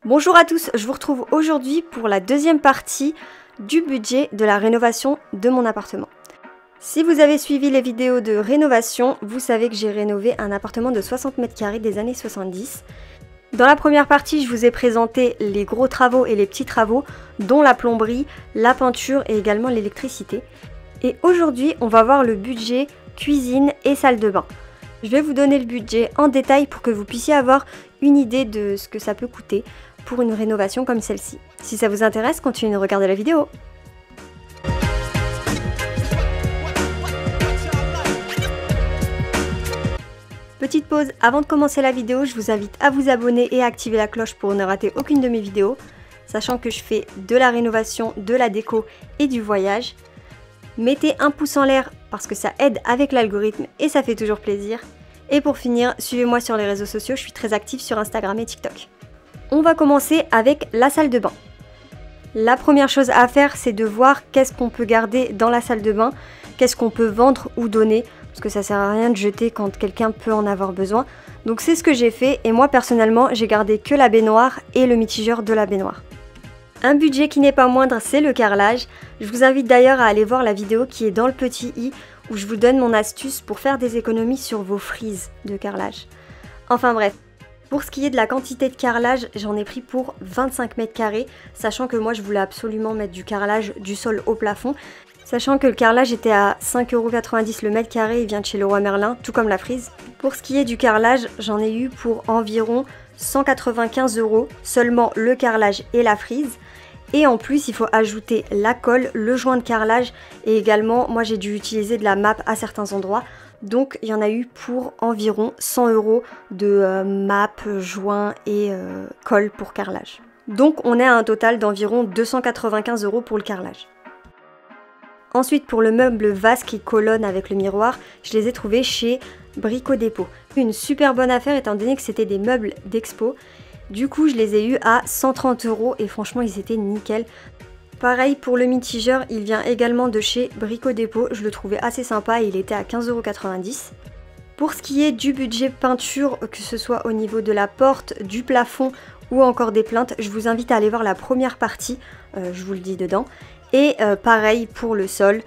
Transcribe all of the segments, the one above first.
Bonjour à tous, je vous retrouve aujourd'hui pour la deuxième partie du budget de la rénovation de mon appartement. Si vous avez suivi les vidéos de rénovation, vous savez que j'ai rénové un appartement de 60 mètres carrés des années 70. Dans la première partie, je vous ai présenté les gros travaux et les petits travaux, dont la plomberie, la peinture et également l'électricité. Et aujourd'hui, on va voir le budget cuisine et salle de bain. Je vais vous donner le budget en détail pour que vous puissiez avoir une idée de ce que ça peut coûter pour une rénovation comme celle-ci. Si ça vous intéresse, continuez de regarder la vidéo. Petite pause avant de commencer la vidéo, je vous invite à vous abonner et à activer la cloche pour ne rater aucune de mes vidéos, sachant que je fais de la rénovation, de la déco et du voyage. Mettez un pouce en l'air parce que ça aide avec l'algorithme et ça fait toujours plaisir. Et pour finir, suivez-moi sur les réseaux sociaux, je suis très active sur Instagram et TikTok. On va commencer avec la salle de bain. La première chose à faire, c'est de voir qu'est-ce qu'on peut garder dans la salle de bain, qu'est-ce qu'on peut vendre ou donner, parce que ça sert à rien de jeter quand quelqu'un peut en avoir besoin. Donc c'est ce que j'ai fait et moi personnellement, j'ai gardé que la baignoire et le mitigeur de la baignoire. Un budget qui n'est pas moindre, c'est le carrelage. Je vous invite d'ailleurs à aller voir la vidéo qui est dans le petit i où je vous donne mon astuce pour faire des économies sur vos frises de carrelage. Enfin bref. Pour ce qui est de la quantité de carrelage, j'en ai pris pour 25 mètres carrés, sachant que moi je voulais absolument mettre du carrelage du sol au plafond, sachant que le carrelage était à 5,90 € le mètre carré, il vient de chez Leroy Merlin, tout comme la frise. Pour ce qui est du carrelage, j'en ai eu pour environ 195 € seulement le carrelage et la frise. Et en plus, il faut ajouter la colle, le joint de carrelage et également, moi j'ai dû utiliser de la map à certains endroits. Donc il y en a eu pour environ 100 € de map, joint et colle pour carrelage. Donc on est à un total d'environ 295 € pour le carrelage. Ensuite pour le meuble vasque et colonne avec le miroir, je les ai trouvés chez Brico Dépôt. Une super bonne affaire étant donné que c'était des meubles d'expo. Du coup je les ai eus à 130 € et franchement ils étaient nickel. Pareil pour le mitigeur, il vient également de chez Brico Dépôt, je le trouvais assez sympa et il était à 15,90 €. Pour ce qui est du budget peinture, que ce soit au niveau de la porte, du plafond ou encore des plinthes, je vous invite à aller voir la première partie, je vous le dis dedans. Et pareil pour le sol,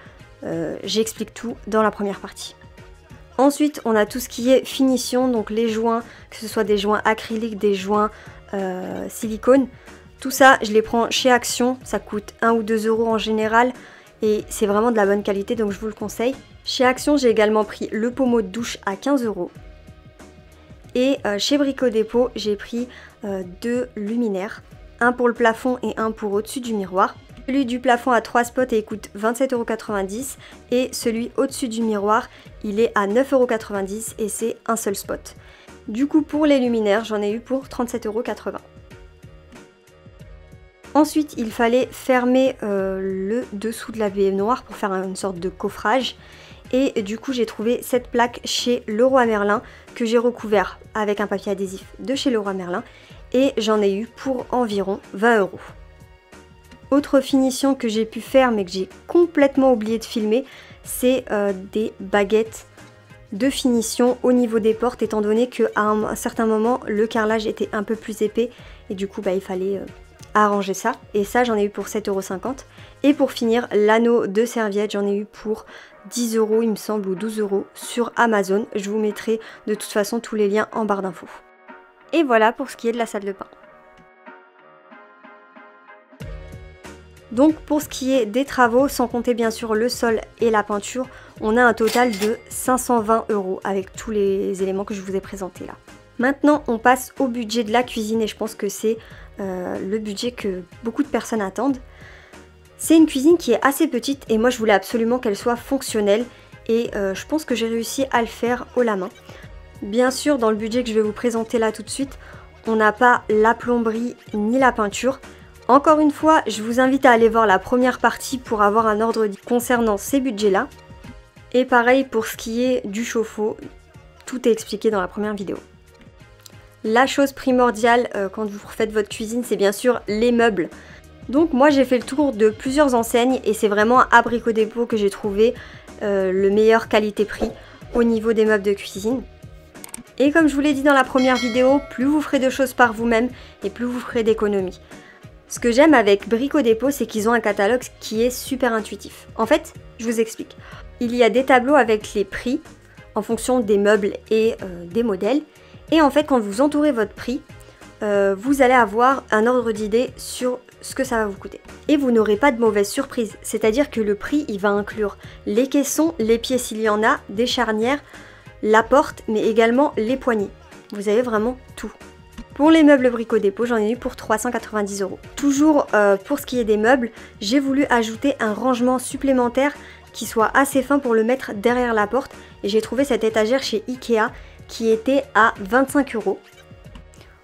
j'explique tout dans la première partie. Ensuite, on a tout ce qui est finition, donc les joints, que ce soit des joints acryliques, des joints silicone. Tout ça, je les prends chez Action, ça coûte 1 ou 2 € en général et c'est vraiment de la bonne qualité donc je vous le conseille. Chez Action, j'ai également pris le pommeau de douche à 15 € et chez Brico Dépôt, j'ai pris 2 luminaires, un pour le plafond et un pour au-dessus du miroir. Celui du plafond a 3 spots et il coûte 27,90 € et celui au-dessus du miroir, il est à 9,90 € et c'est un seul spot. Du coup, pour les luminaires, j'en ai eu pour 37,80 €. Ensuite, il fallait fermer le dessous de la baignoire pour faire une sorte de coffrage. Et du coup, j'ai trouvé cette plaque chez Leroy Merlin que j'ai recouvert avec un papier adhésif de chez Leroy Merlin. Et j'en ai eu pour environ 20 €. Autre finition que j'ai pu faire mais que j'ai complètement oublié de filmer, c'est des baguettes de finition au niveau des portes étant donné qu'à un certain moment, le carrelage était un peu plus épais et du coup, il fallait arranger ça et ça j'en ai eu pour 7,50 € et pour finir l'anneau de serviette j'en ai eu pour 10 € il me semble ou 12 € sur Amazon. Je vous mettrai de toute façon tous les liens en barre d'infos. Et voilà pour ce qui est de la salle de bain. Donc pour ce qui est des travaux, sans compter bien sûr le sol et la peinture, on a un total de 520 € avec tous les éléments que je vous ai présentés là. Maintenant on passe au budget de la cuisine et je pense que c'est le budget que beaucoup de personnes attendent. C'est une cuisine qui est assez petite et moi je voulais absolument qu'elle soit fonctionnelle et je pense que j'ai réussi à le faire haut la main. Bien sûr dans le budget que je vais vous présenter là tout de suite, on n'a pas la plomberie ni la peinture. Encore une fois, je vous invite à aller voir la première partie pour avoir un ordre concernant ces budgets là. Et pareil pour ce qui est du chauffe-eau, tout est expliqué dans la première vidéo. La chose primordiale quand vous faites votre cuisine, c'est bien sûr les meubles. Donc moi j'ai fait le tour de plusieurs enseignes et c'est vraiment à Brico Dépôt que j'ai trouvé le meilleur qualité-prix au niveau des meubles de cuisine. Et comme je vous l'ai dit dans la première vidéo, plus vous ferez de choses par vous-même et plus vous ferez d'économies. Ce que j'aime avec Brico Dépôt, c'est qu'ils ont un catalogue qui est super intuitif. En fait, je vous explique. Il y a des tableaux avec les prix en fonction des meubles et des modèles. Et en fait, quand vous entourez votre prix, vous allez avoir un ordre d'idée sur ce que ça va vous coûter. Et vous n'aurez pas de mauvaise surprise, c'est-à-dire que le prix, il va inclure les caissons, les pieds s'il y en a, des charnières, la porte, mais également les poignées. Vous avez vraiment tout. Pour les meubles Brico Dépôt, j'en ai eu pour 390 €. Toujours pour ce qui est des meubles, j'ai voulu ajouter un rangement supplémentaire qui soit assez fin pour le mettre derrière la porte. Et j'ai trouvé cette étagère chez Ikea qui était à 25 €.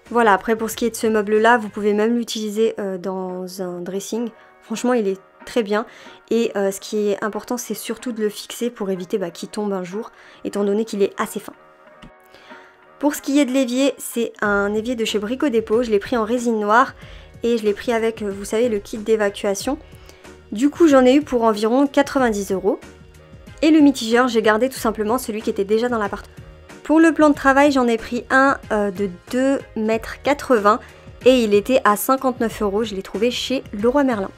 Voilà, après pour ce qui est de ce meuble-là, vous pouvez même l'utiliser dans un dressing. Franchement, il est très bien. Et ce qui est important, c'est surtout de le fixer pour éviter qu'il tombe un jour, étant donné qu'il est assez fin. Pour ce qui est de l'évier, c'est un évier de chez Brico Dépôt. Je l'ai pris en résine noire et je l'ai pris avec, vous savez, le kit d'évacuation. Du coup, j'en ai eu pour environ 90 €. Et le mitigeur, j'ai gardé tout simplement celui qui était déjà dans l'appart. Pour le plan de travail, j'en ai pris un de 2,80 m et il était à 59 €. Je l'ai trouvé chez Leroy Merlin.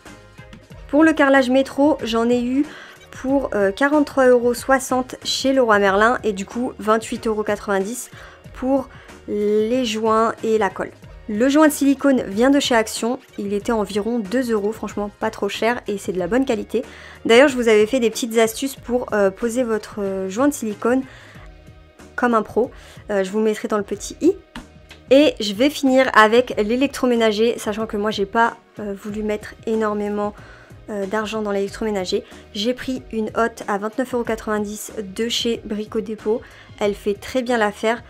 Pour le carrelage métro, j'en ai eu pour 43,60 € chez Leroy Merlin et du coup 28,90 € pour les joints et la colle. Le joint de silicone vient de chez Action, il était environ 2 €, franchement pas trop cher et c'est de la bonne qualité. D'ailleurs je vous avais fait des petites astuces pour poser votre joint de silicone comme un pro, je vous mettrai dans le petit i. Et je vais finir avec l'électroménager, sachant que moi j'ai pas voulu mettre énormément d'argent dans l'électroménager. J'ai pris une hotte à 29,90 € de chez Brico Dépôt, elle fait très bien l'affaire.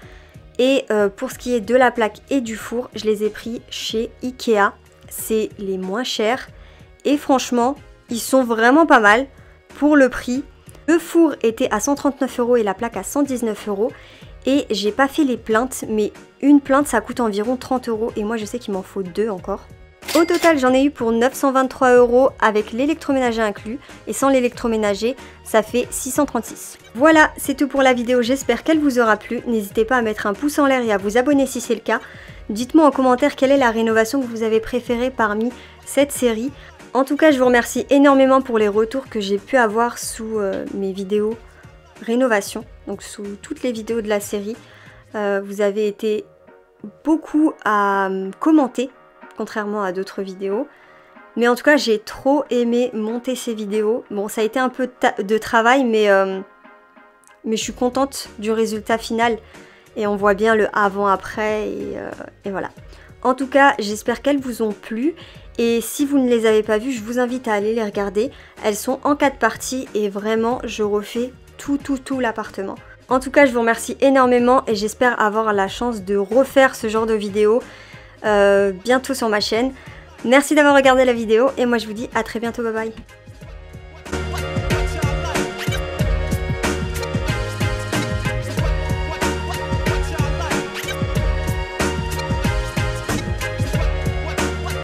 Et pour ce qui est de la plaque et du four, je les ai pris chez Ikea, c'est les moins chers. Et franchement, ils sont vraiment pas mal pour le prix. Le four était à 139 € et la plaque à 119 €. Et j'ai pas fait les plaintes, mais une plainte ça coûte environ 30 € et moi je sais qu'il m'en faut 2 encore. Au total, j'en ai eu pour 923 € avec l'électroménager inclus et sans l'électroménager, ça fait 636 €. Voilà, c'est tout pour la vidéo, j'espère qu'elle vous aura plu. N'hésitez pas à mettre un pouce en l'air et à vous abonner si c'est le cas. Dites-moi en commentaire quelle est la rénovation que vous avez préférée parmi cette série. En tout cas, je vous remercie énormément pour les retours que j'ai pu avoir sous mes vidéos rénovation, donc sous toutes les vidéos de la série. Vous avez été beaucoup à commenter, contrairement à d'autres vidéos. Mais en tout cas, j'ai trop aimé monter ces vidéos. Bon, ça a été un peu de travail, mais je suis contente du résultat final. Et on voit bien le avant-après, et voilà. En tout cas, j'espère qu'elles vous ont plu. Et si vous ne les avez pas vues, je vous invite à aller les regarder. Elles sont en 4 parties et vraiment, je refais tout l'appartement. En tout cas, je vous remercie énormément et j'espère avoir la chance de refaire ce genre de vidéo bientôt sur ma chaîne. Merci d'avoir regardé la vidéo et moi je vous dis à très bientôt, bye bye.